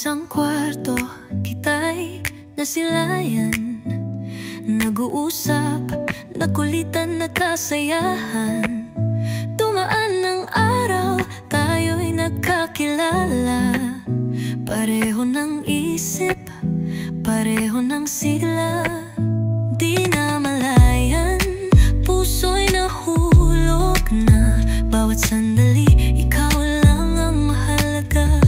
isang kwarto, kita'y nasilayan. Nag-uusap, nagkulitan, nagkasayahan. Dumaan ng araw, tayo'y nagkakilala. Pareho ng isip, pareho ng sigla. Di na malayan, puso'y nahulog na. Bawat sandali, ikaw lang ang mahalaga.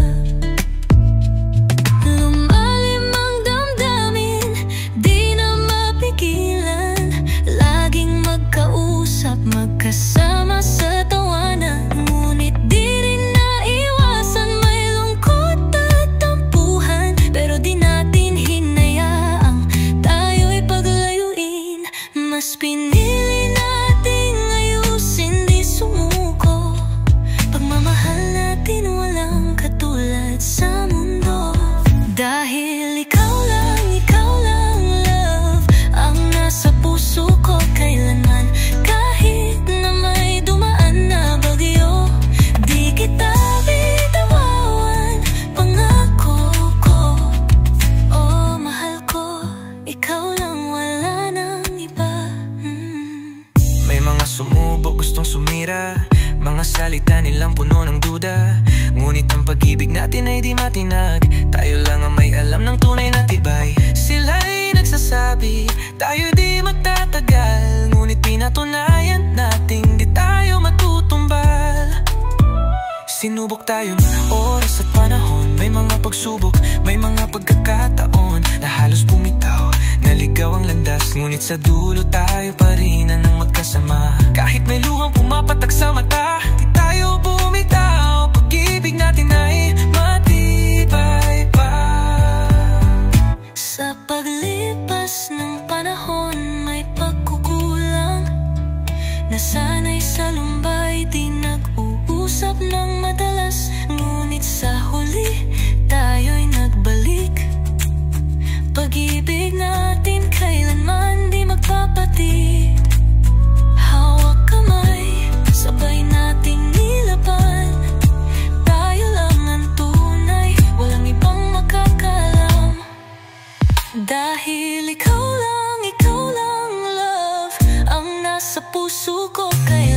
Lumalim ang damdamin, di na mapigilan. Laging magkausap, magkasama sa tawanan. Ngunit di rin naiwasan, may lungkot at tampuhan. Pero di natin hinayaang tayo'y paglayuin. Mas pinili nating ayusin, di sumuko. Pagmamahal natin walang katulad sa mundo. Dahil ikaw lang, love, ang nasa puso ko kailanman. Kahit na may dumaan na bagyo, di kita bitawan. Pangako ko, oh mahal ko, ikaw lang, wala nang iba. May mga sumubok, gustong sumira. Mga salita nilang puno ng duda. Ngunit ang pag-ibig natin ay di matinag. Tayo lang ang may alam ng tunay na tibay. Sila'y nagsasabi, tayo di magtatagal. Ngunit pinatunayan nating di tayo matutumbal. Sinubok tayo ng oras at panahon. May mga pagsubok, may mga pagkakataon na halos bumitaw, naligaw ang landas. Ngunit sa dulo tayo pa rin ang magkasama. Kahit may luhang pumapatak sa mata, di tayo bumitaw. Pag-ibig natin ay matibay pa. Sa paglipas ng panahon, may pagkukulang. Nasanay sa lumbay, di nag-uusap ng madalas. Ngunit sa huli, tayo'y nagbalik. Pag-ibig natin kailanman di magpapatik. Hawak kamay, sabay nating nilaban. Tayo lang ang tunay, walang ibang makakalam. Dahil ikaw lang, love, ang nasa puso ko kaya